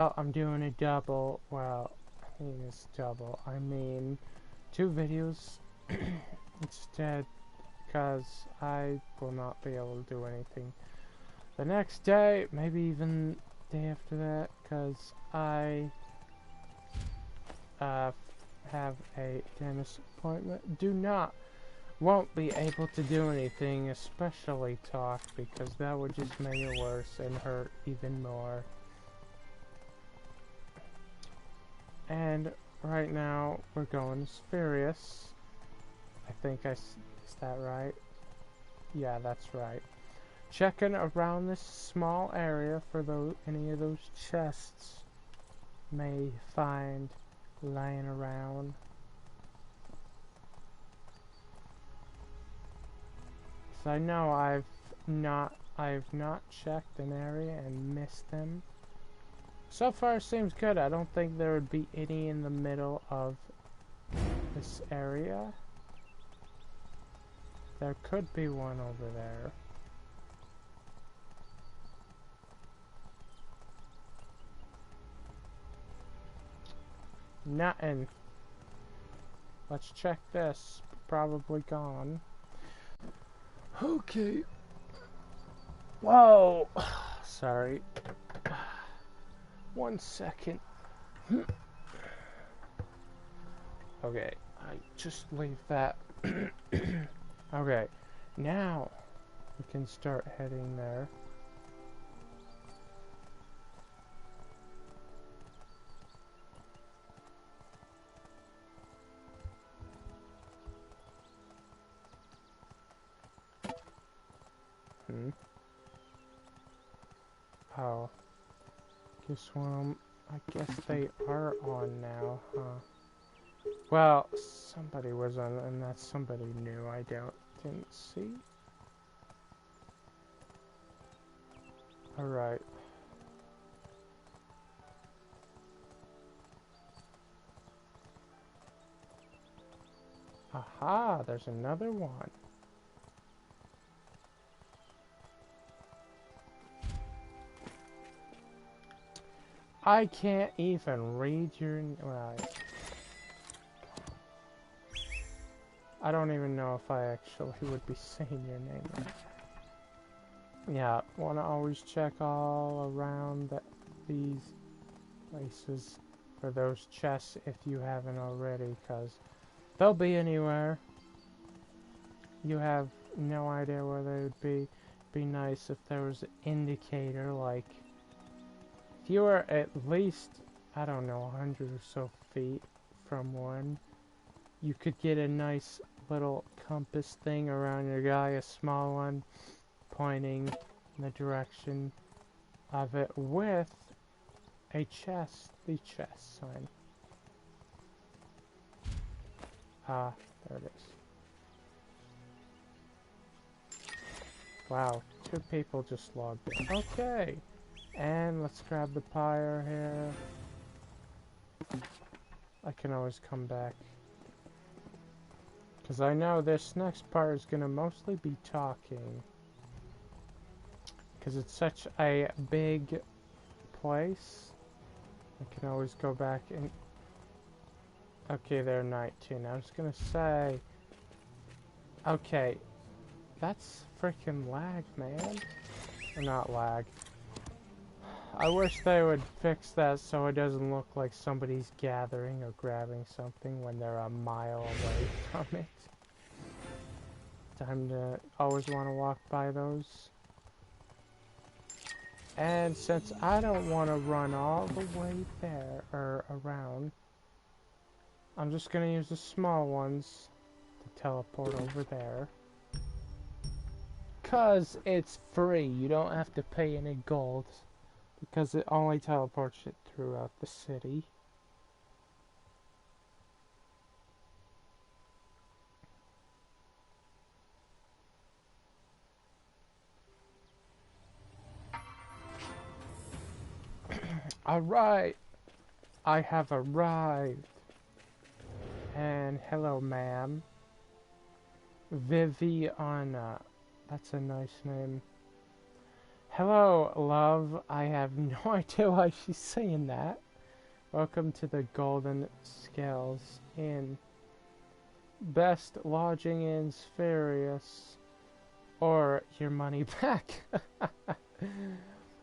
Well, I'm doing a double. Well, I mean it's double. I mean 2 videos instead, because I will not be able to do anything the next day, maybe even day after that, because I have a dentist appointment. Won't be able to do anything, especially talk, because that would just make it worse and hurt even more. And right now we're going to Sperios. I think is that right? Yeah, that's right. Checking around this small area for any of those chests may find lying around. So I know I've not checked an area and missed them. So far it seems good. I don't think there would be any in the middle of this area. There could be one over there. Nothing. Let's check this. Probably gone. Okay. Whoa. Sorry. 1 second. Okay, I just leave that. Okay, now we can start heading there. Oh. I guess they are on now, huh? Well, somebody was on, and that's somebody new I didn't see. Alright. Aha, there's another one. I can't even read your... Well, I don't even know if I actually would be saying your name right. Yeah, want to always check all around these places for those chests if you haven't already, because they'll be anywhere. You have no idea where they would be. Be nice if there was an indicator, like if you were at least, I don't know, 100 or so feet from one, you could get a nice little compass thing around your guy, a small one, pointing in the direction of it with a chest, the chest sign. Ah, there it is. Wow, 2 people just logged in. Okay, and let's grab the pyre here. I can always come back, because I know this next part is going to mostly be talking, because it's such a big place. I can always go back and... Okay, they're 19. I was going to say... Okay, that's freaking lag, man. Or not lag. I wish they would fix that so it doesn't look like somebody's gathering or grabbing something when they're a mile away from it. Time to always want to walk by those. And since I don't want to run all the way there, or around, I'm just going to use the small ones to teleport over there. Because it's free, you don't have to pay any gold. Because it only teleports it throughout the city. Alright, I have arrived. And hello, ma'am. Viviana. That's a nice name. Hello, love. I have no idea why she's saying that. Welcome to the Golden Scales Inn. Best lodging in Sperios. Or your money back.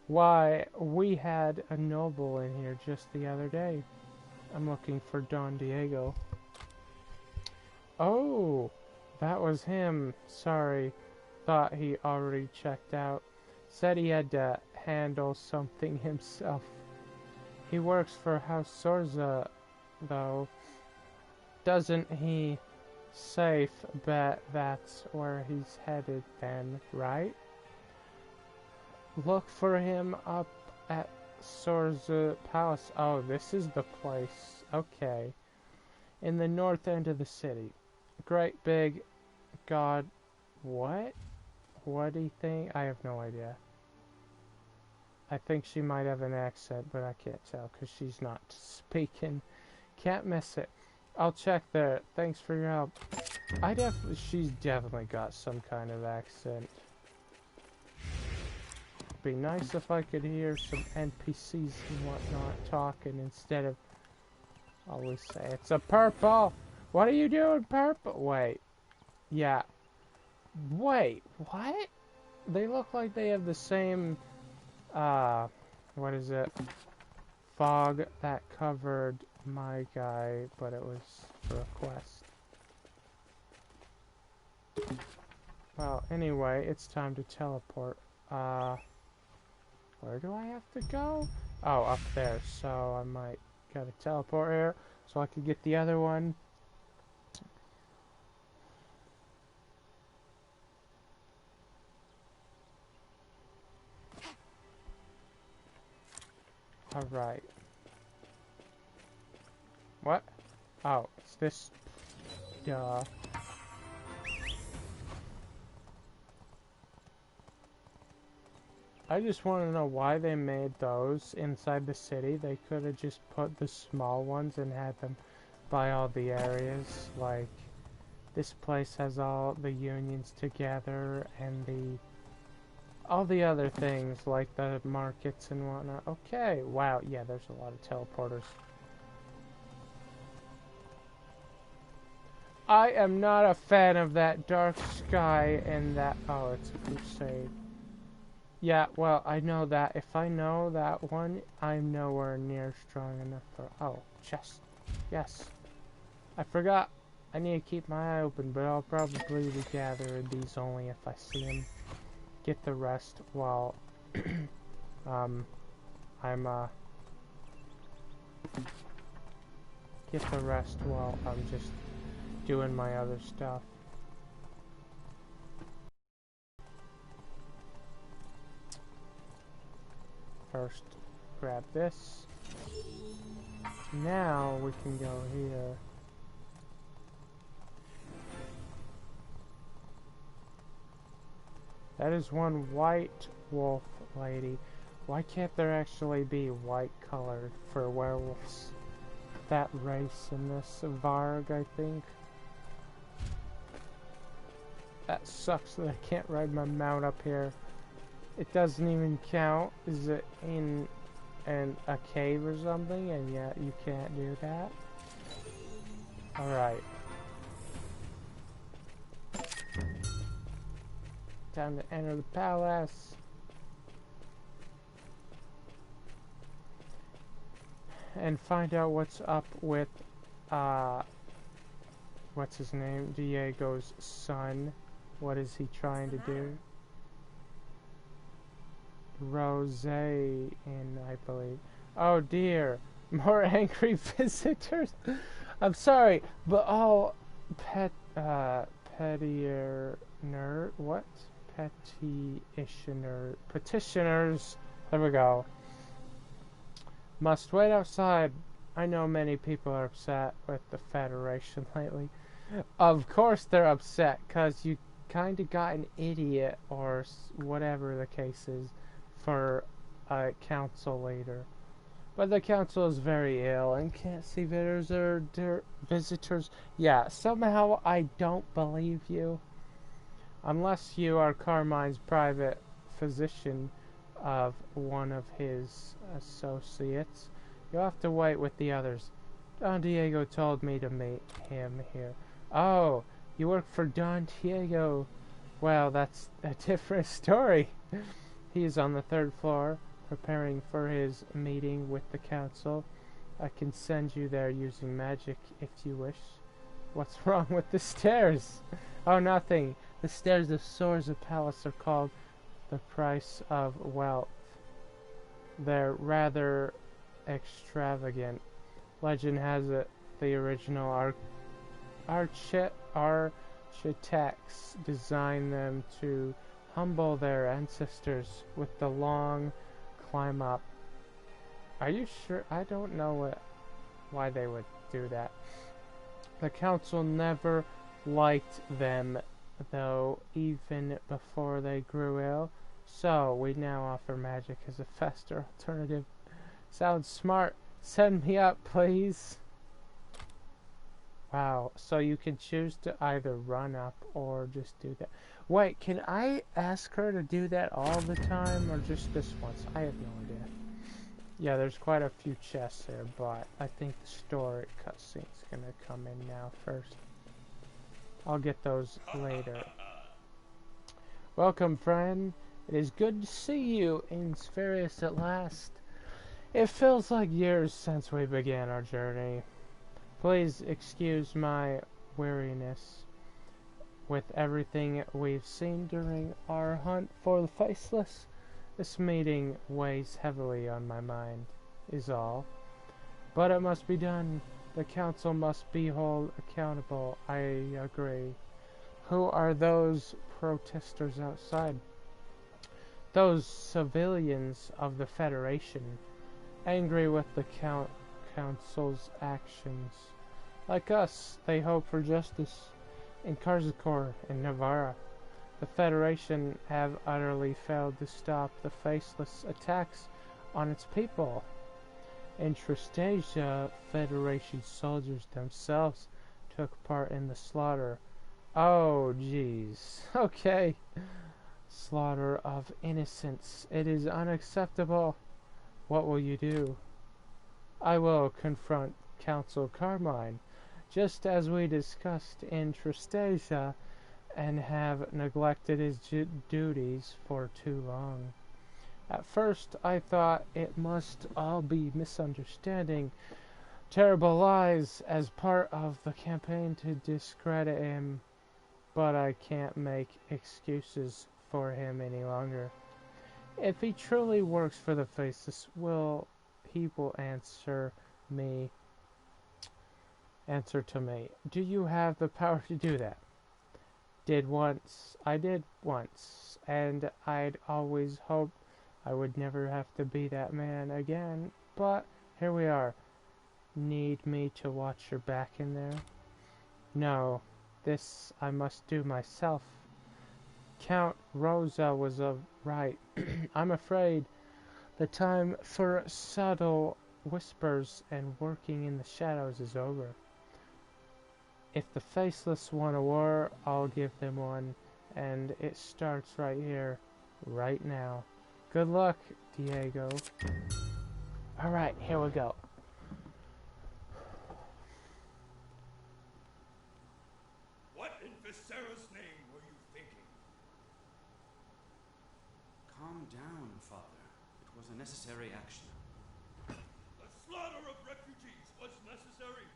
Why, we had a noble in here just the other day. I'm looking for Don Diego. Oh, that was him. Sorry. Thought he already checked out. Said he had to handle something himself. He works for House Sorza, though. Doesn't he? Safe bet that's where he's headed then, right? Look for him up at Sorza Palace. Oh, this is the place. Okay. In the north end of the city. Great big god. What? What do you think? I have no idea. I think she might have an accent, but I can't tell because she's not speaking. Can't miss it. I'll check there. Thanks for your help. She's definitely got some kind of accent. Be nice if I could hear some NPCs and whatnot talking instead of always say, it's a purple! What are you doing, purple? Wait. Yeah. Wait, what? They look like they have the same, what is it? Fog that covered my guy, but it was for a quest. Well, anyway, it's time to teleport. Where do I have to go? Oh, up there, so I might gotta teleport here so I could get the other one. Alright. What? Oh, it's this... Duh. I just want to know why they made those inside the city. They could have just put the small ones and had them by all the areas. Like, this place has all the unions together and all the other things like the markets and whatnot. Okay, wow, yeah, there's a lot of teleporters. I am not a fan of that dark sky and that... Oh, it's a crusade. Yeah, well, I know that. If I know that one, I'm nowhere near strong enough for... Oh, chest. Yes. I forgot. I need to keep my eye open, but I'll probably be gathering these only if I see them. Get the rest while... Get the rest while I'm just doing my other stuff. First, grab this. Now we can go here. That is one white wolf lady. Why can't there actually be white colored for werewolves? That race in this Varg, I think. That sucks that I can't ride my mount up here. It doesn't even count. Is it in a cave or something? And yet you can't do that? Alright. Time to enter the palace. And find out what's up with, what's his name? Diego's son. What is he trying to do? Rosé in, I believe. Oh dear, more angry visitors. I'm sorry, but all petitioners. There we go. Must wait outside. I know many people are upset with the Federation lately. Of course they're upset, cause you kind of got an idiot or whatever the case is for a council leader. But the council is very ill and can't see visitors. Yeah, somehow I don't believe you. Unless you are Carmine's private physician. of one of his associates. You'll have to wait with the others. Don Diego told me to meet him here. Oh, you work for Don Diego. Well, that's a different story. He is on the 3rd floor, preparing for his meeting with the council. I can send you there using magic if you wish. What's wrong with the stairs? Oh, nothing. The stairs of Sorza Palace are called the price of wealth. They're rather extravagant. Legend has it the original architects designed them to humble their ancestors with the long climb up. Are you sure? I don't know why they would do that. The council never liked them, though, even before they grew ill. So, we now offer magic as a faster alternative. Sounds smart. Send me up, please. Wow, so you can choose to either run up or just do that. Wait, can I ask her to do that all the time or just this once? I have no idea. Yeah, there's quite a few chests there, but I think the story cutscene's gonna come in now first. I'll get those later. Welcome, friend. It is good to see you in Sperios at last. It feels like years since we began our journey. Please excuse my weariness with everything we've seen during our hunt for the Faceless. This meeting weighs heavily on my mind, is all. But it must be done. The council must be held accountable. I agree. Who are those protesters outside? Those civilians of the Federation, angry with the council's actions. Like us, they hope for justice. In Karzakor and Navarra, the Federation have utterly failed to stop the faceless attacks on its people. In Tristasia, Federation soldiers themselves took part in the slaughter. Oh, jeez. Okay. Slaughter of innocents. It is unacceptable. What will you do? I will confront Council Carmine, just as we discussed in Tristasia, and have neglected his duties for too long. At first, I thought it must all be misunderstanding, terrible lies as part of the campaign to discredit him, but I can't make excuses for him any longer. If he truly works for the Faceless, he will answer to me. Do you have the power to do that? I did once, and I'd always hoped I would never have to be that man again, but here we are. Need me to watch your back in there? No, this I must do myself. Count Rosa was right. I'm afraid the time for subtle whispers and working in the shadows is over. If the Faceless want a war, I'll give them one, and it starts right here, right now. Good luck, Diego. Alright, here we go. What in Viserys' name were you thinking? Calm down, Father. It was a necessary action. The slaughter of refugees was necessary.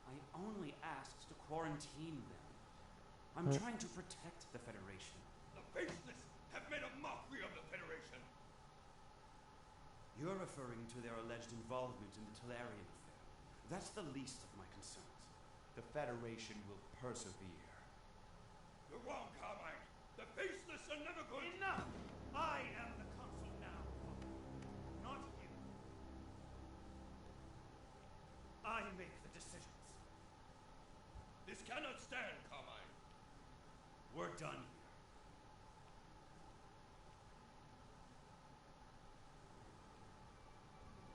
I only asked to quarantine them. I'm trying to protect the Federation. The Faceless have made a mockery of the Federation. You're referring to their alleged involvement in the Talarian affair. That's the least of my concerns. The Federation will persevere. You're wrong, Carmine. The Faceless are never going to... Enough! I am the consul now, not you. I make the decisions. This cannot stand, Carmine. We're done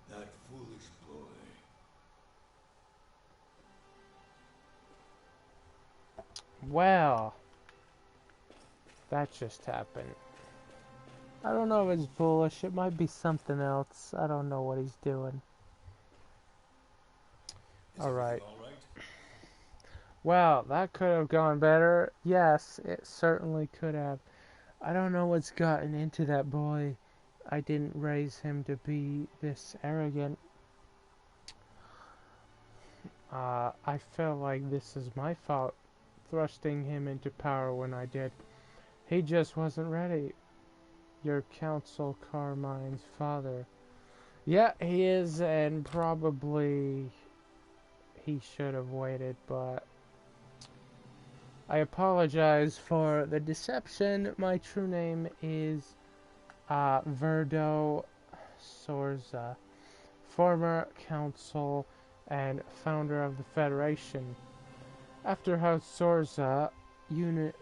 here. That foolish boy. Well, That just happened. I don't know if it's bullish. It might be something else. I don't know what he's doing. Alright. All right. Well, that could have gone better. Yes, it certainly could have. I don't know what's gotten into that boy. I didn't raise him to be this arrogant. I feel like this is my fault, thrusting him into power when I did. He just wasn't ready. Your Council Carmine's father. Yeah, he is, and probably he should have waited, but I apologize for the deception. My true name is Verdo Sorza, former council and founder of the Federation. After House Sorza united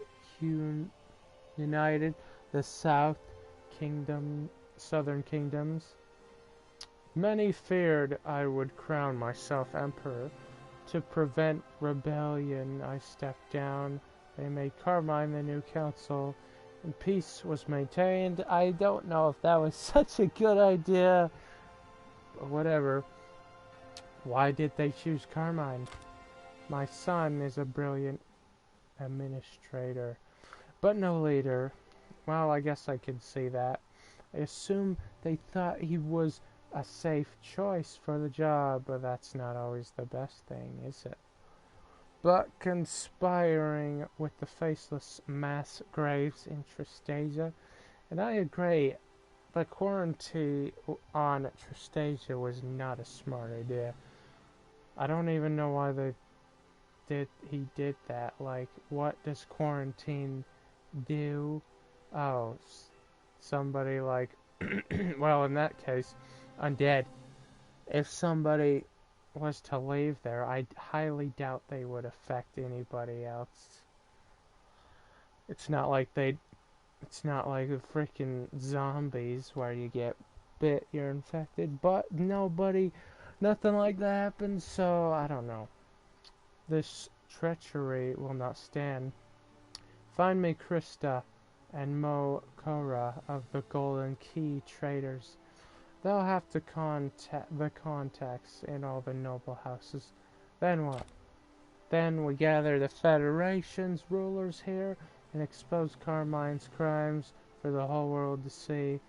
the southern kingdoms, many feared I would crown myself emperor. To prevent rebellion, I stepped down. They made Carmine the new council, and peace was maintained. I don't know if that was such a good idea, but whatever. Why did they choose Carmine? My son is a brilliant administrator, but no leader. Well, I guess I can see that. I assume they thought he was a safe choice for the job, but that's not always the best thing, is it? But conspiring with the faceless mass graves in Tristasia, and I agree, the quarantine on Tristasia was not a smart idea. I don't even know why he did that. Like, what does quarantine do? Oh, somebody like, well, in that case, undead. If somebody was to leave there, I highly doubt they would affect anybody else. It's not like the freaking zombies where you get bit, you're infected, but nothing like that happens, so I don't know. This treachery will not stand. Find me Krista and Mo Kora of the Golden Key Traders. They'll have to contact the contacts in all the noble houses. Then what? Then we gather the Federation's rulers here and expose Carmine's crimes for the whole world to see.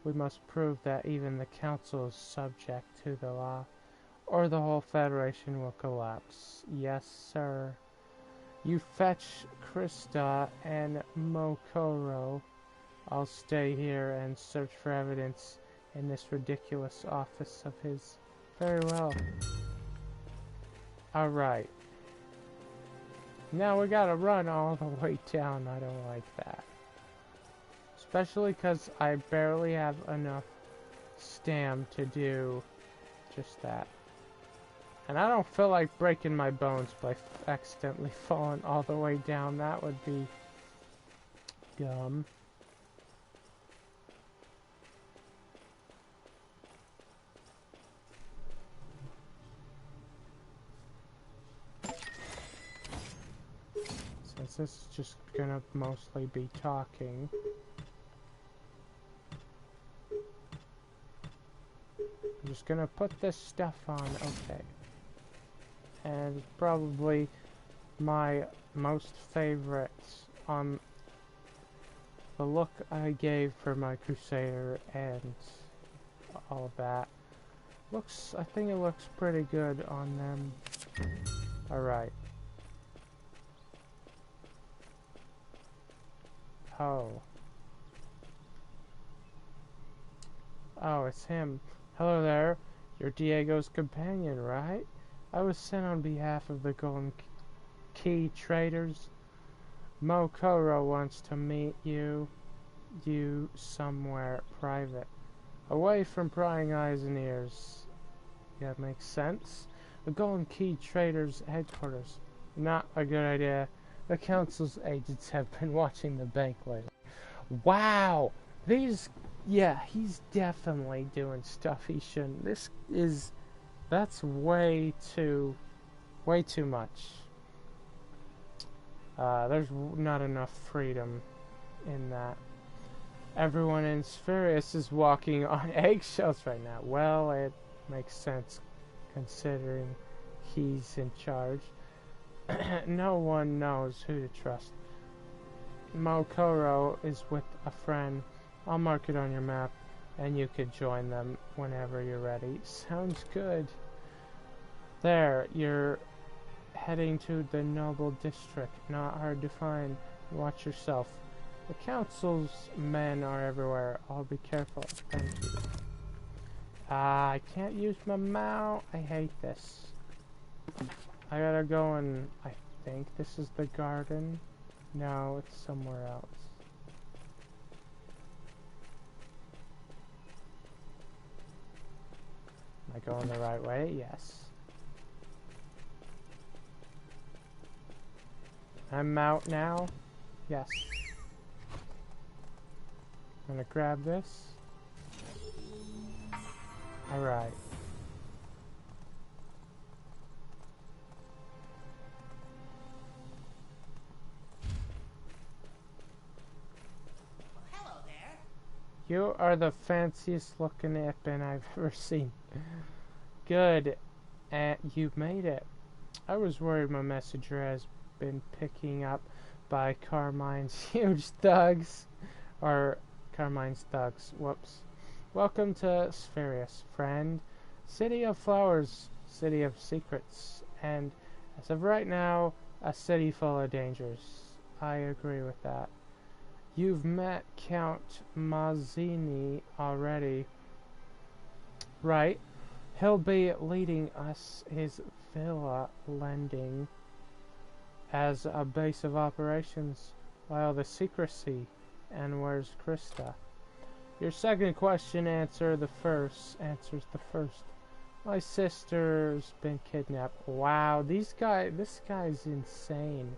We must prove that even the Council is subject to the law, or the whole Federation will collapse. Yes, sir. You fetch Krista and Mokoro. I'll stay here and search for evidence in this ridiculous office of his. Very well. Alright. Now we gotta run all the way down. I don't like that. Especially because I barely have enough stam to do just that. And I don't feel like breaking my bones by accidentally falling all the way down. That would be dumb. Since this is just gonna mostly be talking. I'm just gonna put this stuff on, okay. And probably my most favorites on the look I gave for my Crusader and all of that. I think it looks pretty good on them. Alright. Oh. Oh, it's him. Hello there. You're Diego's companion, right? I was sent on behalf of the Golden Key Traders. Mokoro wants to meet you somewhere private. Away from prying eyes and ears. Yeah, that makes sense. The Golden Key Traders headquarters. Not a good idea. The Council's agents have been watching the bank lately. Wow! Yeah, he's definitely doing stuff he shouldn't. That's way too much. There's not enough freedom in that. Everyone in Sperios is walking on eggshells right now. Well, it makes sense considering he's in charge. No one knows who to trust. Mokoro is with a friend. I'll mark it on your map, and you could join them whenever you're ready. Sounds good. There, you're heading to the Noble District. Not hard to find. Watch yourself. The council's men are everywhere. I'll be careful. Thank you. I can't use my mount. I hate this. I gotta go and... I think this is the garden. No, it's somewhere else. Am I going the right way? Yes. I'm out now? Yes. I'm gonna grab this. Alright. Hello there. You are the fanciest looking Ippin I've ever seen. Good. And you've made it. I was worried my messenger has been picking up by Carmine's huge thugs. Or Carmine's thugs. Whoops. Welcome to Sperios, friend. City of flowers, city of secrets, and as of right now, a city full of dangers. I agree with that. You've met Count Mazzini already, right? He'll be leading us his villa lending as a base of operations, while the secrecy. And where's Krista? Your second question answers the first. My sister's been kidnapped. Wow, this guy's insane.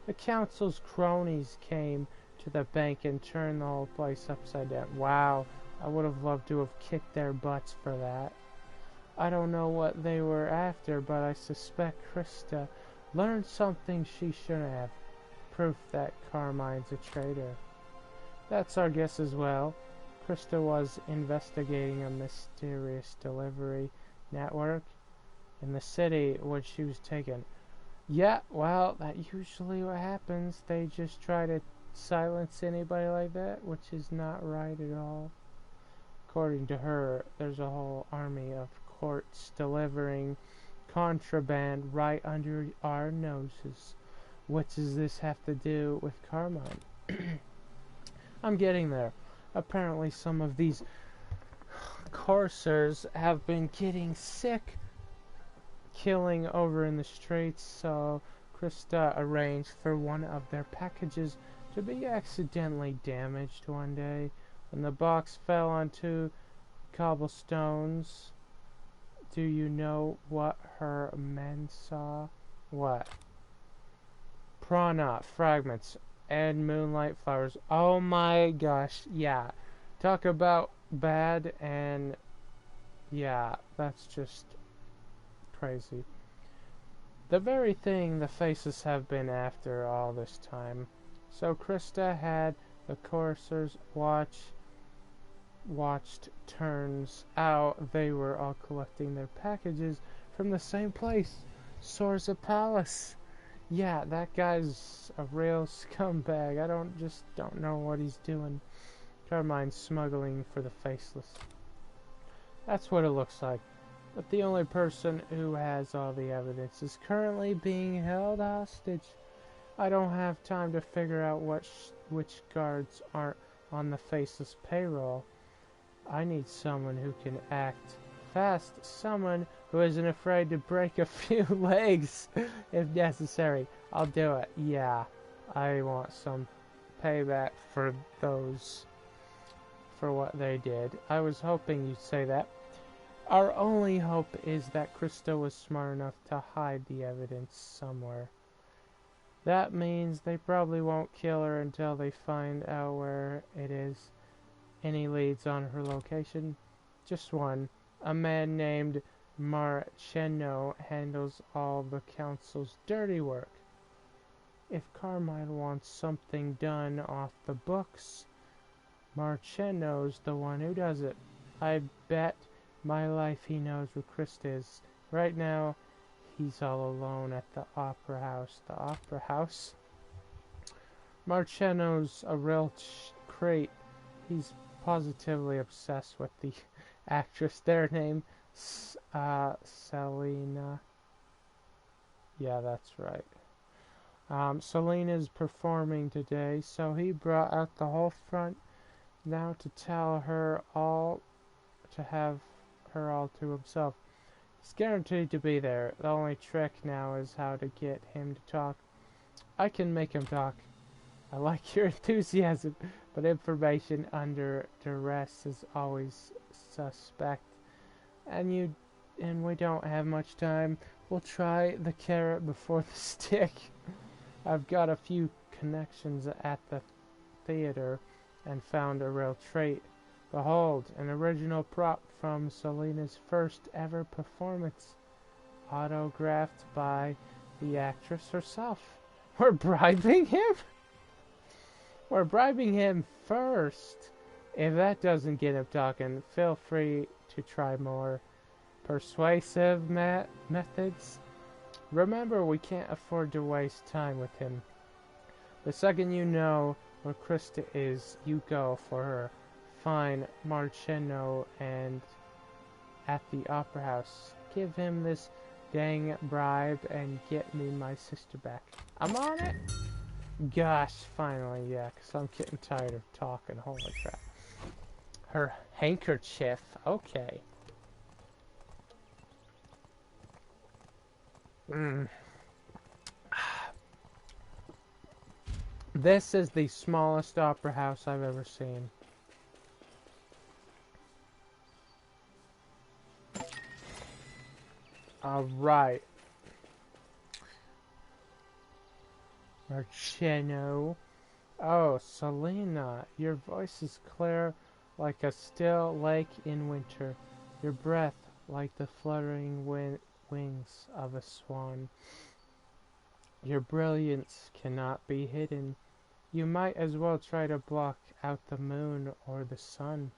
The council's cronies came to the bank and turned the whole place upside down. Wow, I would have loved to have kicked their butts for that. I don't know what they were after, but I suspect Krista learned something she shouldn't have. Proof that Carmine's a traitor. That's our guess as well. Krista was investigating a mysterious delivery network in the city when she was taken. Yeah, well, that usually what happens. They just try to silence anybody like that, which is not right at all. According to her, there's a whole army of courts delivering contraband right under our noses. What does this have to do with Carmine? I'm getting there. Apparently some of these coursers have been getting sick, killing over in the streets, so Krista arranged for one of their packages to be accidentally damaged one day. When the box fell onto cobblestones, do you know what her men saw? What? Prana fragments and moonlight flowers. Oh my gosh, yeah. Talk about bad, and yeah, that's just crazy. The very thing the faces have been after all this time. So Krista had the coursers watched. Turns out they were all collecting their packages from the same place, Sorza Palace. Yeah, that guy's a real scumbag. I don't know what he's doing. Carmine's smuggling for the faceless. That's what it looks like. But the only person who has all the evidence is currently being held hostage. I don't have time to figure out which guards aren't on the faceless payroll. I need someone who can act fast. Someone who isn't afraid to break a few legs if necessary. I'll do it. Yeah, I want some payback for what they did. I was hoping you'd say that. Our only hope is that Krista was smart enough to hide the evidence somewhere. That means they probably won't kill her until they find out where it is. Any leads on her location? Just one. A man named Marceno handles all the council's dirty work. If Carmine wants something done off the books, Marcello's the one who does it. I bet my life he knows where Krista is. Right now, he's all alone at the opera house. The opera house? Marcello's a real crate. He's positively obsessed with the actress. Their name, Selena. Yeah, that's right. Selena's performing today, so he brought out the whole front now to tell her all, to have her all to himself. He's guaranteed to be there. The only trick now is how to get him to talk. I can make him talk. I like your enthusiasm, but information under duress is always suspect. And we don't have much time. We'll try the carrot before the stick. I've got a few connections at the theater and found a real treat. Behold, an original prop from Selena's first ever performance, autographed by the actress herself. We're bribing him? We're bribing him first. If that doesn't get him talking, feel free to try more persuasive methods. Remember, we can't afford to waste time with him. The second you know where Krista is, you go for her. Find Marcello and at the opera house. Give him this dang bribe and get me my sister back. I'm on it! Gosh, finally, yeah, because I'm getting tired of talking. Holy crap. Her handkerchief. Okay. This is the smallest opera house I've ever seen. Alright. Marcello. Oh, Selena, your voice is clear like a still lake in winter. Your breath like the fluttering wings of a swan. Your brilliance cannot be hidden. You might as well try to block out the moon or the sun.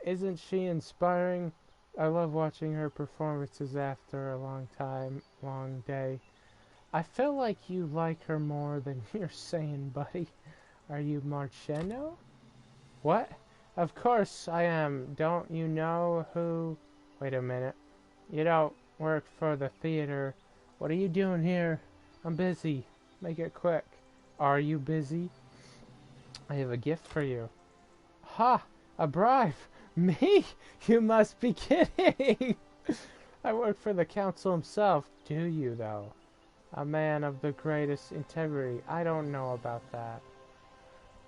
Isn't she inspiring? I love watching her performances after a long day. I feel like you like her more than you're saying, buddy. Are you Marcello? What? Of course I am. Don't you know who... Wait a minute. You don't work for the theater. What are you doing here? I'm busy. Make it quick. Are you busy? I have a gift for you. Ha! A bribe! Me? You must be kidding! I work for the council himself. Do you, though? A man of the greatest integrity. I don't know about that.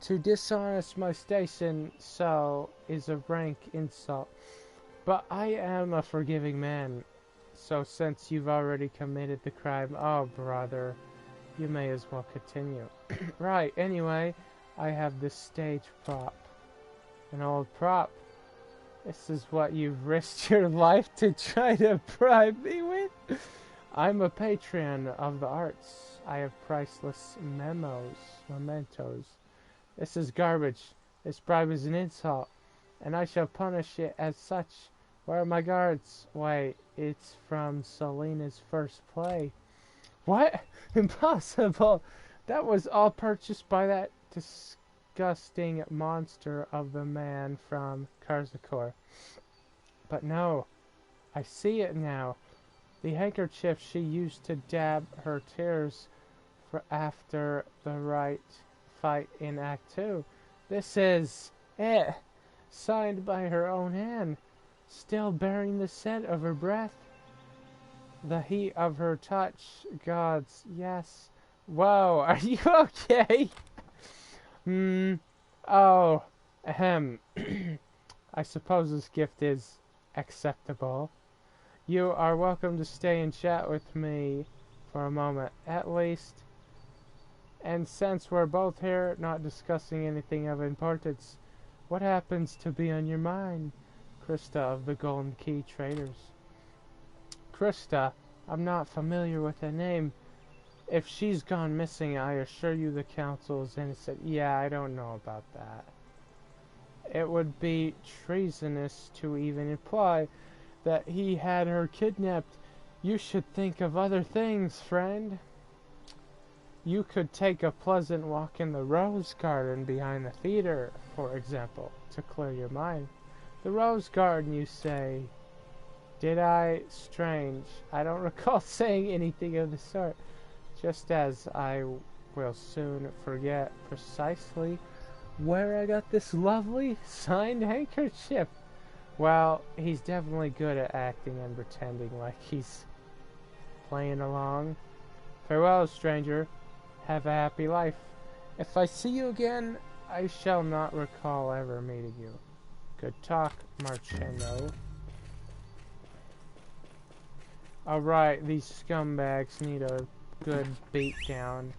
To dishonest my station so is a rank insult. But I am a forgiving man. So since you've already committed the crime, oh brother, you may as well continue. Right, anyway, I have this stage prop. An old prop. This is what you've risked your life to try to bribe me with? I'm a patron of the arts. I have priceless mementos. This is garbage. This bribe is an insult, and I shall punish it as such. Where are my guards? Wait, it's from Selena's first play. What? Impossible! That was all purchased by that disgusting monster of the man from Karzakor. But no, I see it now. The handkerchief she used to dab her tears for after the right fight in Act 2. This is it, signed by her own hand, still bearing the scent of her breath, the heat of her touch. Gods, yes. Whoa, are you okay? Oh, ahem. I suppose this gift is acceptable. You are welcome to stay and chat with me for a moment, at least. And since we're both here, not discussing anything of importance, what happens to be on your mind? Krista of the Golden Key Traders. Krista, I'm not familiar with the name. If she's gone missing, I assure you the council is innocent. Yeah, I don't know about that. It would be treasonous to even imply that he had her kidnapped. You should think of other things, friend. You could take a pleasant walk in the rose garden behind the theater, for example, to clear your mind. The rose garden, you say? Did I? Strange. I don't recall saying anything of the sort. Just as I will soon forget precisely where I got this lovely signed handkerchief. Well, he's definitely good at acting and pretending like he's playing along. Farewell, stranger. Have a happy life. If I see you again, I shall not recall ever meeting you. Good talk, Marcello. Alright, these scumbags need a good beat down.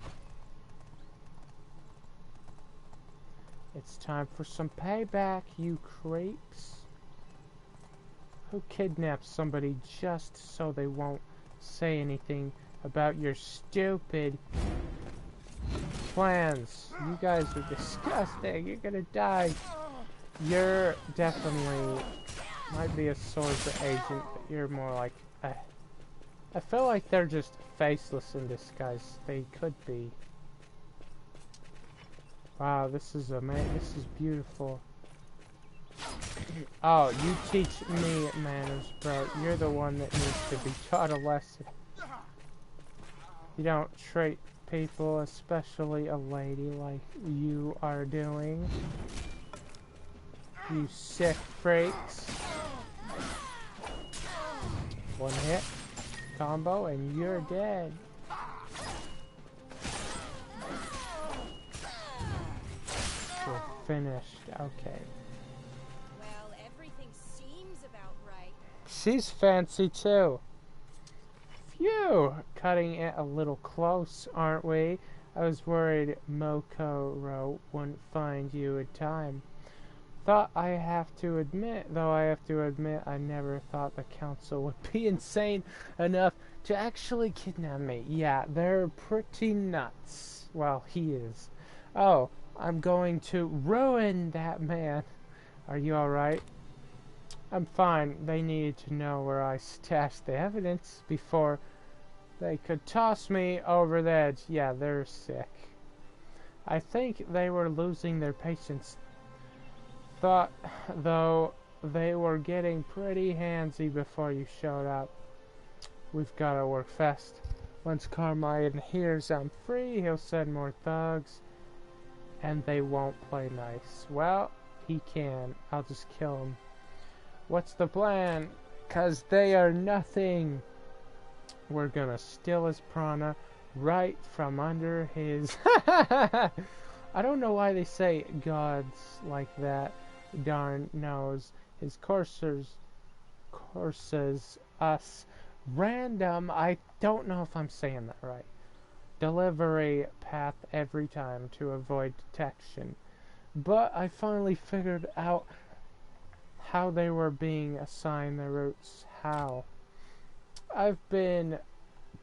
It's time for some payback, you creeps. Who kidnaps somebody just so they won't say anything about your stupid plans? You guys are disgusting. You're gonna die. You're definitely might be a soldier agent, but you're more like I feel like they're just faceless in disguise. They could be. Wow, this is this is beautiful. Oh, you teach me manners, bro. You're the one that needs to be taught a lesson. You don't treat people, especially a lady, like you are doing. You sick freaks. One hit combo and you're dead. You're finished. Okay. Well, everything seems about right. She's fancy too. Phew! Cutting it a little close, aren't we? I was worried Mokoro wouldn't find you in time. Though I have to admit, I never thought the council would be insane enough to actually kidnap me. Yeah, they're pretty nuts. Well, he is. Oh, I'm going to ruin that man. Are you alright? I'm fine. They needed to know where I stashed the evidence before they could toss me over the edge. Yeah, they're sick. I think they were losing their patience. Thought, though, they were getting pretty handsy before you showed up. We've got to work fast. Once Carmine hears I'm free, he'll send more thugs, and they won't play nice. Well, he can. I'll just kill him. What's the plan? 'Cause they are nothing. We're gonna steal his prana right from under his... I don't know why they say gods like that. Darn knows. His courses us random, I don't know if I'm saying that right, delivery path every time to avoid detection. But I finally figured out how they were being assigned their routes. How? I've been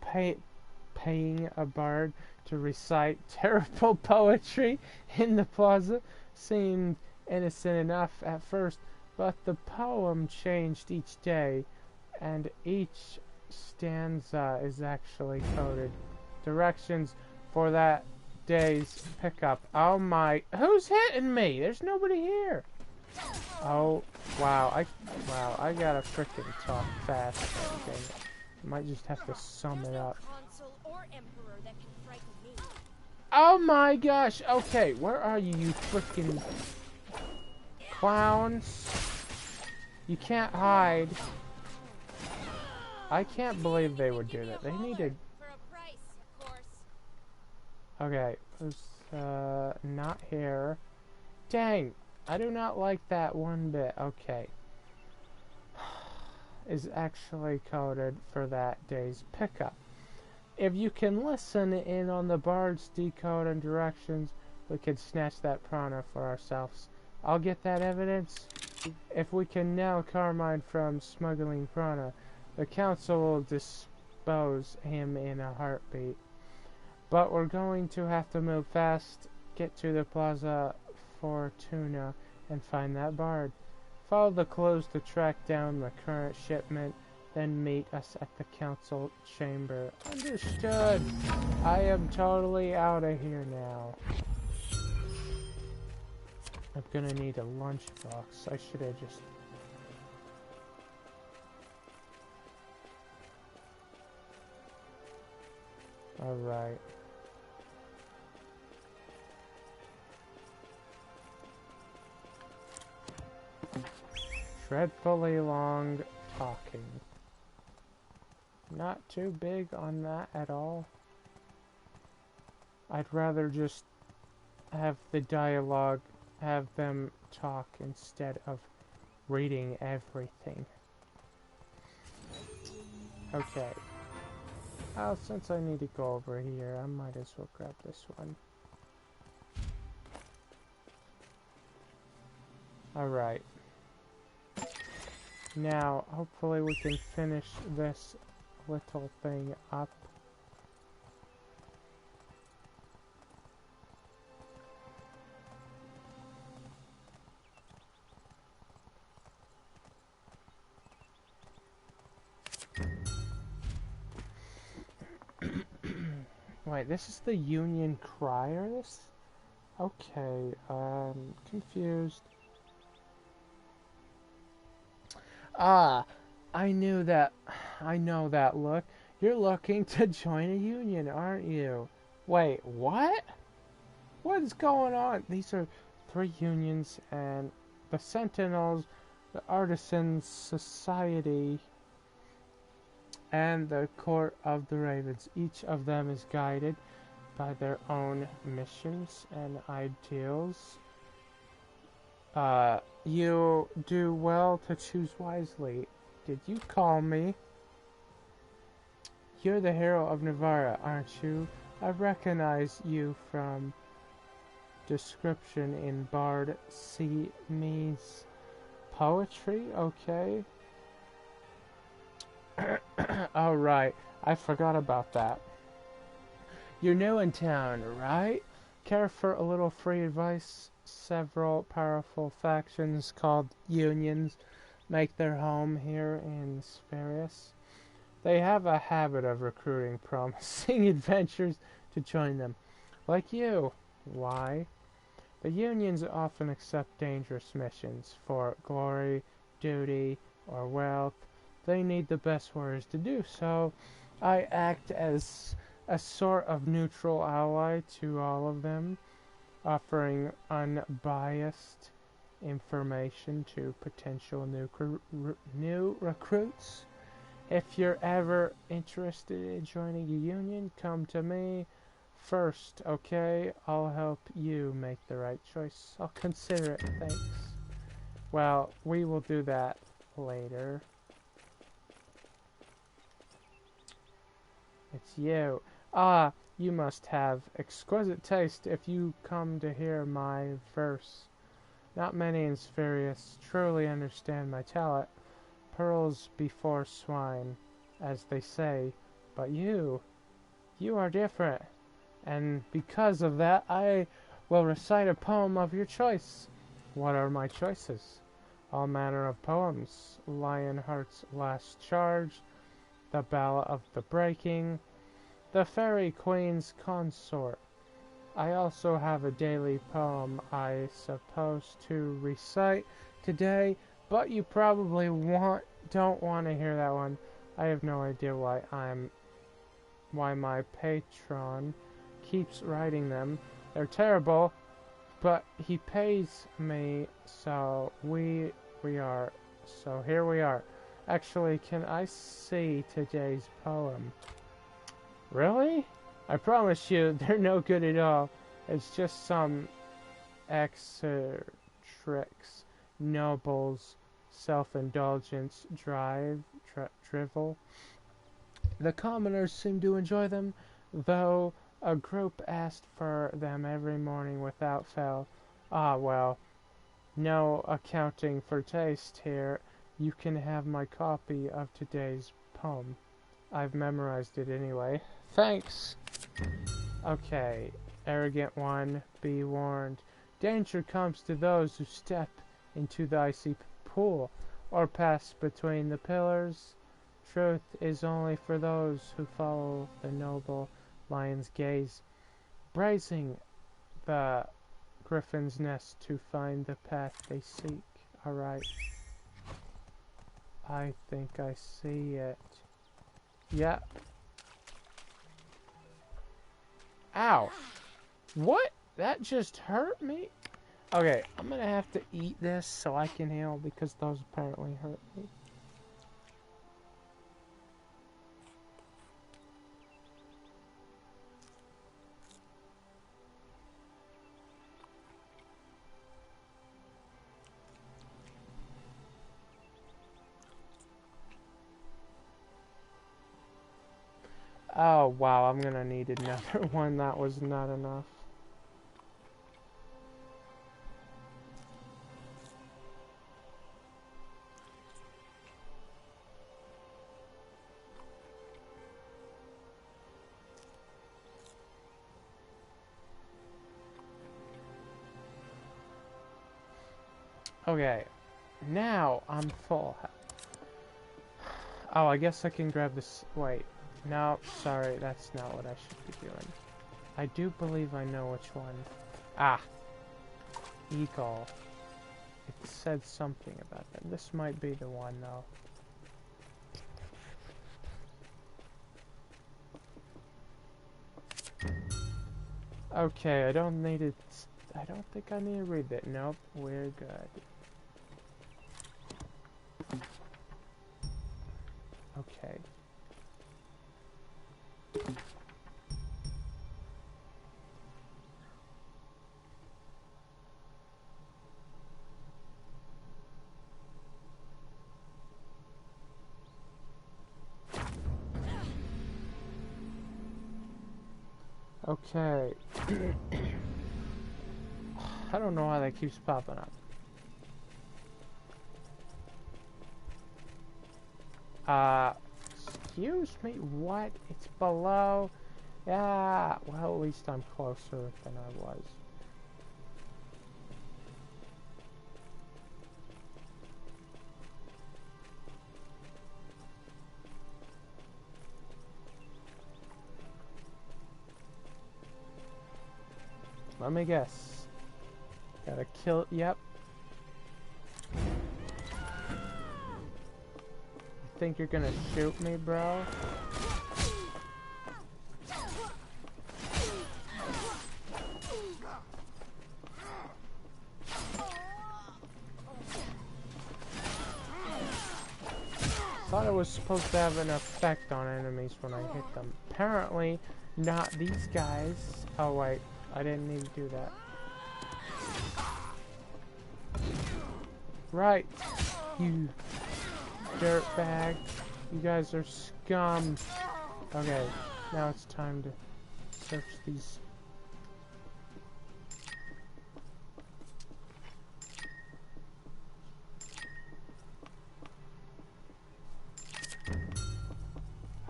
paying a bard to recite terrible poetry in the plaza. Seemed innocent enough at first, but the poem changed each day, and each stanza is actually coded. Directions for that day's pickup. Oh my, who's hitting me? There's nobody here. Oh, wow, I gotta frickin' talk fast. Okay. Might just have to sum it up. Oh my gosh, okay, where are you, you frickin' clowns? You can't hide. I can't believe they would do that. They needed... Okay, who's, not here. Dang, I do not like that one bit. Okay. Is actually coded for that day's pickup. If you can listen in on the bard's decode and directions, we can snatch that prana for ourselves. I'll get that evidence. If we can nail Carmine from smuggling prana, the council will dispose him in a heartbeat. But we're going to have to move fast, get to the Plaza Fortuna, and find that bard. Follow the clues to track down the current shipment, then meet us at the council chamber. Understood. I am totally out of here now. I'm gonna need a lunchbox. I should have just... Alright. Dreadfully long talking. Not too big on that at all. I'd rather just have the dialogue, have them talk instead of reading everything. Okay. Oh, since I need to go over here, I might as well grab this one. Alright. Now, hopefully we can finish this little thing up. Wait, this is the Union Crier? This? Okay, confused. Ah, I know that look. You're looking to join a union, aren't you? Wait, what? What is going on? These are 3 unions, and the Sentinels, the Artisans Society, and the Court of the Ravens. Each of them is guided by their own missions and ideals. You do well to choose wisely. Did you call me? You're the hero of Navarra, aren't you? I recognize you from description in Bard C. Me's poetry, okay? Alright, I forgot about that. You're new in town, right? Care for a little free advice? Several powerful factions called unions make their home here in Sperios. They have a habit of recruiting promising adventurers to join them, like you. Why? The unions often accept dangerous missions for glory, duty, or wealth. They need the best warriors to do so. I act as a sort of neutral ally to all of them, offering unbiased information to potential new recruits. If you're ever interested in joining a union, come to me first, okay? I'll help you make the right choice. I'll consider it, thanks. Well, we will do that later. It's you. Ah, you must have exquisite taste if you come to hear my verse. Not many in Sperios truly understand my talent. Pearls before swine, as they say. But you are different. And because of that, I will recite a poem of your choice. What are my choices? All manner of poems. Lionheart's Last Charge, The Ballad of the Breaking, The Fairy Queen's Consort. I also have a daily poem I suppose to recite today, but you probably don't want to hear that one. I have no idea why my patron keeps writing them. They're terrible, but he pays me, so here we are. Actually, can I see today's poem? Really? I promise you, they're no good at all. It's just some eccentrics, nobles, self-indulgence, drivel. The commoners seem to enjoy them, though a group asked for them every morning without fail. Ah, well, no accounting for taste here. You can have my copy of today's poem. I've memorized it anyway. Thanks! Okay, arrogant one, be warned. Danger comes to those who step into the icy pool or pass between the pillars. Truth is only for those who follow the noble lion's gaze, bracing the griffin's nest to find the path they seek. Alright. I think I see it. Yep. Ow! What? That just hurt me? Okay, I'm gonna have to eat this so I can heal because those apparently hurt me. Oh wow, I'm gonna need another one. That was not enough. Okay, now I'm full. Oh, I guess I can grab this. Wait, no, sorry, that's not what I should be doing. I do believe I know which one. Ah, Eagle. It said something about that. This might be the one, though. Okay, I don't need it. I don't think I need to read that. Nope, we're good. Okay. Okay. I don't know why that keeps popping up. Excuse me, what? It's below? Yeah, well, at least I'm closer than I was. Let me guess. Gotta kill, yep. You think you're gonna shoot me, bro? Thought it was supposed to have an effect on enemies when I hit them. Apparently, not these guys. Oh wait, I didn't need to do that. Right, you dirtbag. You guys are scum. Okay, now it's time to search these.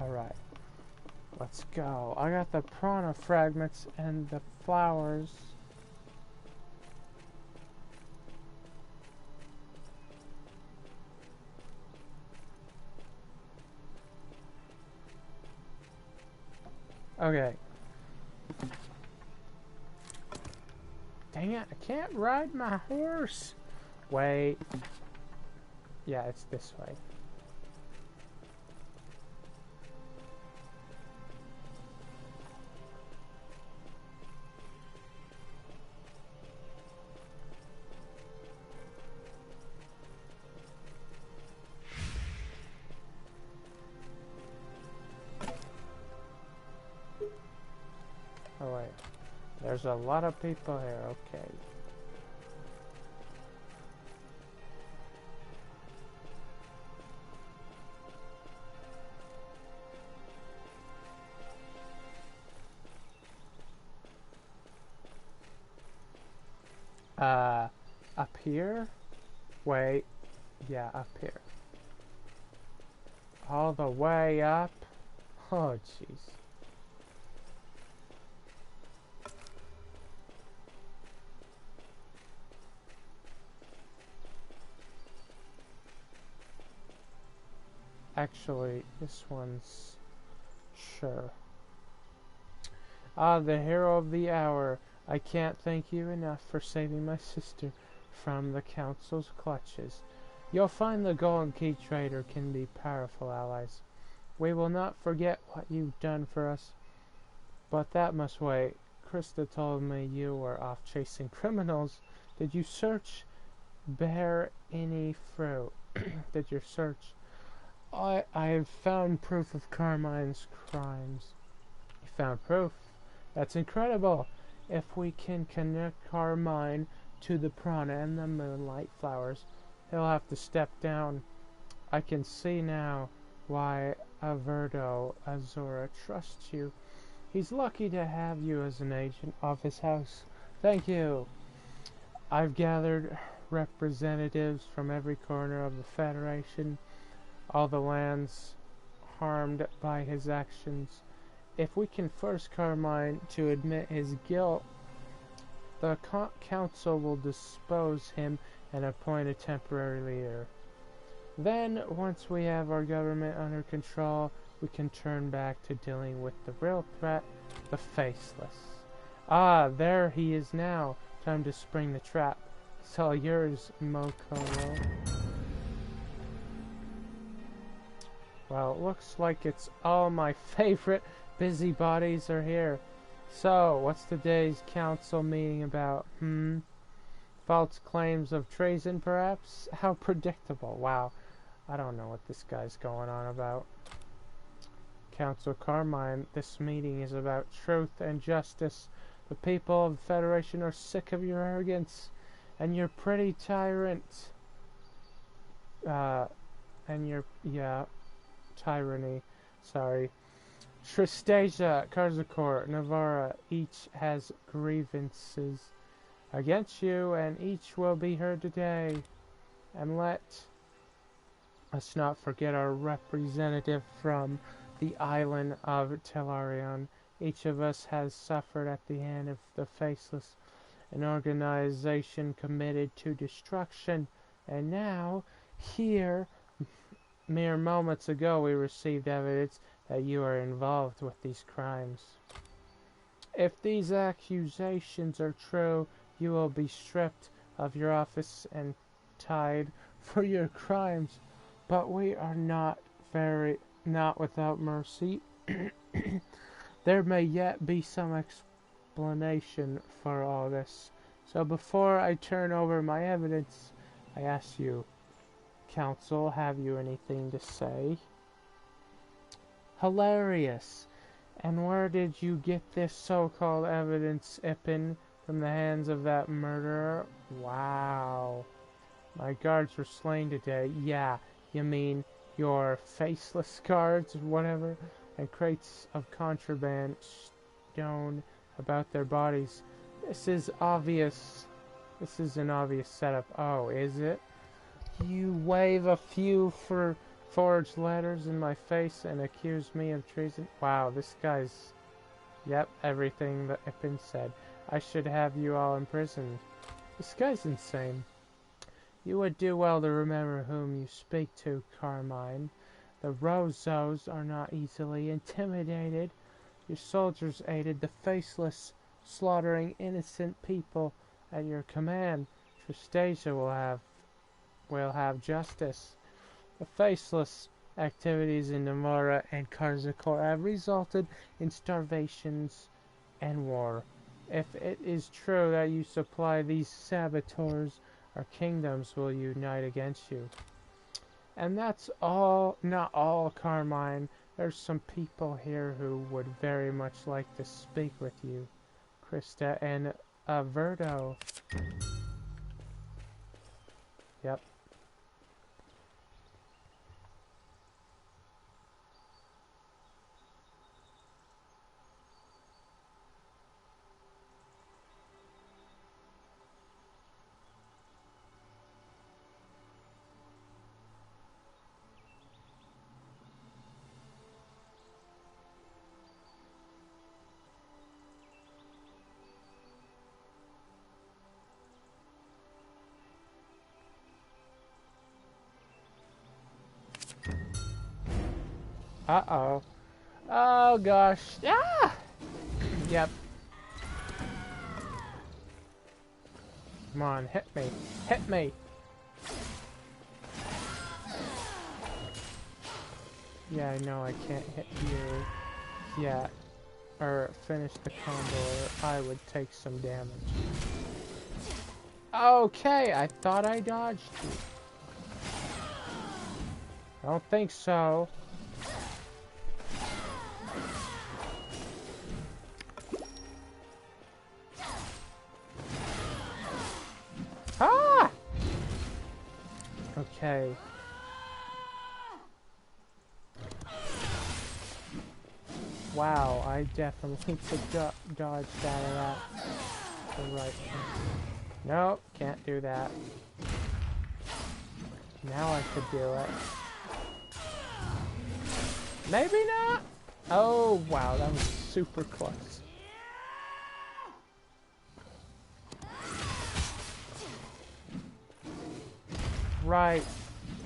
Alright, let's go. I got the piranha fragments and the flowers. Okay. Dang it, I can't ride my horse. Wait. Yeah, it's this way. Oh wait, there's a lot of people here, okay. Up here? Wait, yeah, up here. All the way up? Oh, jeez. Actually, this one's... Sure. Ah, the hero of the hour. I can't thank you enough for saving my sister from the Council's clutches. You'll find the Golden Key Trader can be powerful allies. We will not forget what you've done for us. But that must wait. Krista told me you were off chasing criminals. Did you search bear any fruit? Did your search... I've found proof of Carmine's crimes. You found proof? That's incredible. If we can connect Carmine to the Prana and the Moonlight Flowers, he'll have to step down. I can see now why Averdo Azura trusts you. He's lucky to have you as an agent of his house. Thank you. I've gathered representatives from every corner of the Federation, all the lands harmed by his actions. If we can force Carmine to admit his guilt, the council will dispose him and appoint a temporary leader. Then, once we have our government under control, we can turn back to dealing with the real threat, the Faceless. Ah, there he is now. Time to spring the trap. It's all yours, Mokoro. Well, it looks like it's all my favorite busybodies are here. So, what's today's council meeting about? False claims of treason, perhaps? How predictable. Wow. I don't know what this guy's going on about. Council Carmine, this meeting is about truth and justice. The people of the Federation are sick of your arrogance and your pretty tyrant. Tyranny. Sorry. Tristasia, Karzakor, Navarra, each has grievances against you, and each will be heard today. And let us not forget our representative from the island of Telarion. Each of us has suffered at the hand of the Faceless, an organization committed to destruction. And now, here, mere moments ago, we received evidence that you are involved with these crimes. If these accusations are true, you will be stripped of your office and tried for your crimes. But we are not without mercy. There may yet be some explanation for all this. So before I turn over my evidence, I ask you, Council, have you anything to say? Hilarious. And where did you get this so-called evidence, Ippin? From the hands of that murderer? Wow. My guards were slain today. Yeah, you mean your faceless guards or whatever? And crates of contraband stone about their bodies. This is obvious. This is an obvious setup. Oh, is it? You wave a few for forged letters in my face and accuse me of treason? Wow, this guy's... Yep, everything that Ippin said. I should have you all imprisoned. This guy's insane. You would do well to remember whom you speak to, Carmine. The Rozos are not easily intimidated. Your soldiers aided the Faceless, slaughtering innocent people at your command. Tristasia will have justice. The Faceless activities in Namora and Karzakor have resulted in starvations and war. If it is true that you supply these saboteurs, our kingdoms will unite against you. And that's all, not all, Carmine. There's some people here who would very much like to speak with you, Krista and Verdo. Yep. Uh-oh. Oh, gosh. Ah! Yep. Come on, hit me. Hit me! Yeah, I know I can't hit you yet. Or finish the combo, or I would take some damage. Okay, I thought I dodged you. I don't think so. Ah! Okay. Wow, I definitely dodged out of that. The right one. Nope, can't do that. Now I could do it. Maybe not? Oh, wow, that was super close. Right,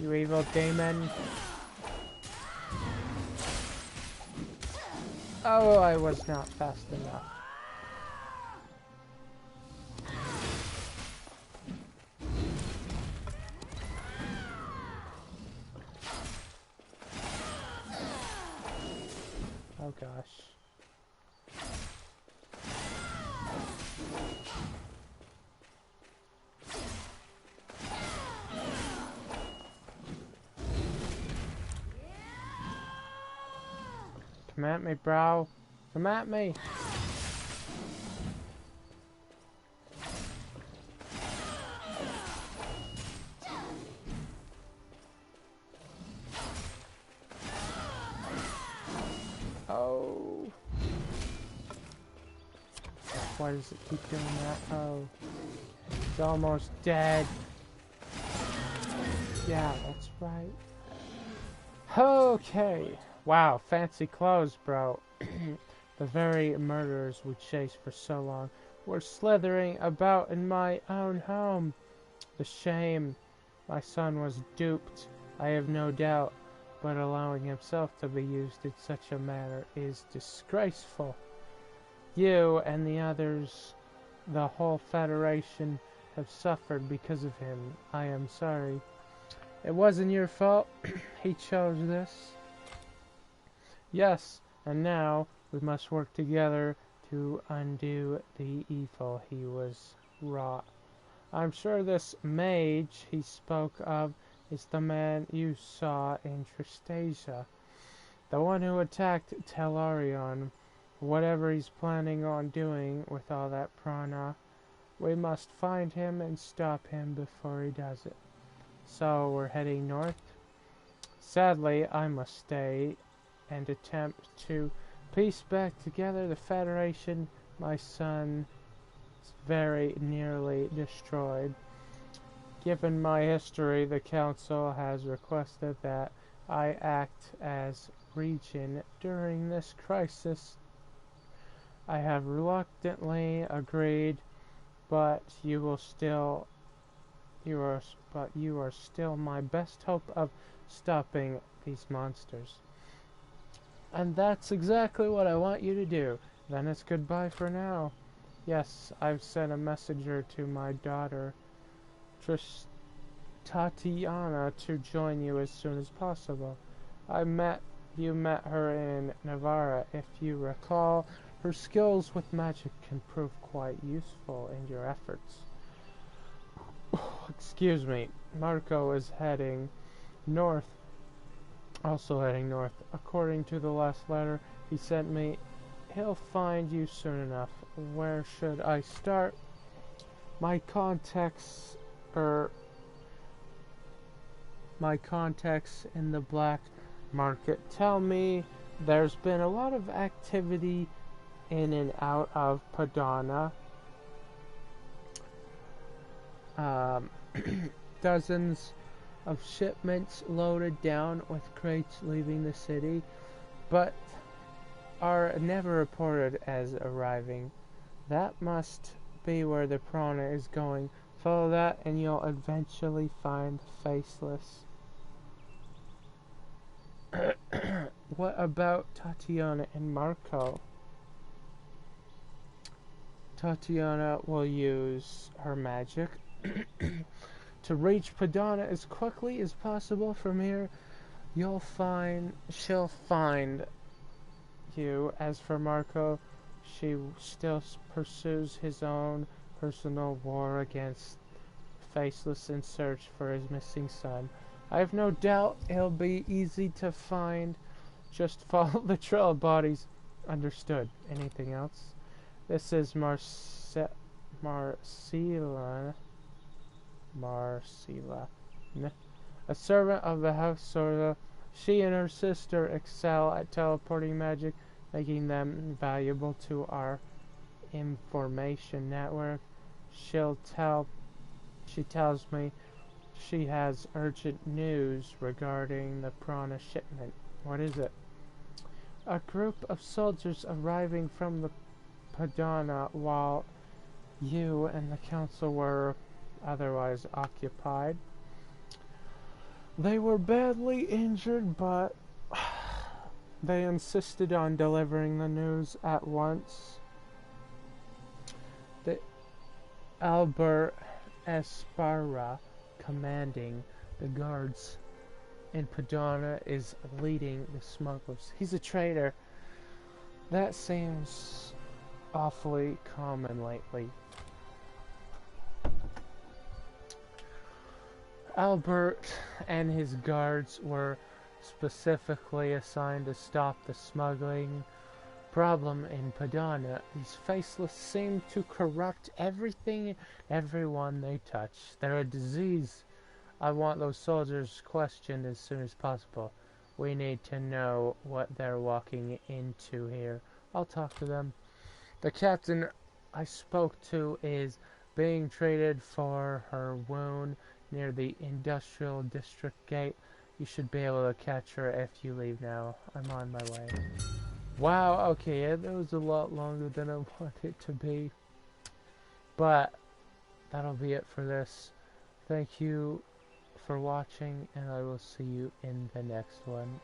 you evil demon. Oh, I was not fast enough. Oh gosh. Come at me, bro. Come at me. Oh. Why does it keep doing that? Oh. It's almost dead. Yeah, that's right. Okay. Wow, fancy clothes, bro. The very murderers we chased for so long were slithering about in my own home. The shame. My son was duped, I have no doubt, but allowing himself to be used in such a manner is disgraceful. You and the others, the whole Federation, have suffered because of him. I am sorry. It wasn't your fault. He chose this. Yes, and now we must work together to undo the evil he was wrought. I'm sure this mage he spoke of is the man you saw in Tristasia, the one who attacked Telarion. Whatever he's planning on doing with all that prana, we must find him and stop him before he does it. So we're heading north. Sadly, I must stay and attempt to piece back together the Federation my son very nearly destroyed. Given my history, the Council has requested that I act as regent during this crisis. I have reluctantly agreed, but you are still my best hope of stopping these monsters. And that's exactly what I want you to do. Then it's goodbye for now. Yes, I've sent a messenger to my daughter, Tatiana, to join you as soon as possible. You met her in Navarra. If you recall, her skills with magic can prove quite useful in your efforts. Excuse me. Marco is heading north. Also heading north. According to the last letter he sent me, he'll find you soon enough. Where should I start? My contacts in the black market tell me there's been a lot of activity in and out of Padana. Dozens of shipments loaded down with crates leaving the city, but are never reported as arriving. That must be where the prana is going. Follow that and you'll eventually find Faceless. what about Tatiana and Marco? Tatiana will use her magic to reach Padana as quickly as possible. From here, she'll find you. As for Marco, she still pursues his own personal war against Faceless in search for his missing son. I have no doubt he'll be easy to find. Just follow the trail of bodies. Understood. Anything else? This is Marcela, a servant of the house Sorla. She and her sister excel at teleporting magic, making them valuable to our information network. She tells me she has urgent news regarding the prana shipment. What is it? A group of soldiers arriving from the Padana while you and the council were otherwise occupied. They were badly injured, but they insisted on delivering the news at once. The Albert Esparra, commanding the guards in Padana, is leading the smugglers. He's a traitor. That seems awfully common lately. Albert and his guards were specifically assigned to stop the smuggling problem in Padana. These faceless seem to corrupt everything and everyone they touch. They're a disease. I want those soldiers questioned as soon as possible. We need to know what they're walking into here. I'll talk to them. The captain I spoke to is being treated for her wound near the industrial district gate. You should be able to catch her if you leave now. I'm on my way. Wow, okay, yeah, that was a lot longer than I wanted it to be. But that'll be it for this. Thank you for watching, and I will see you in the next one.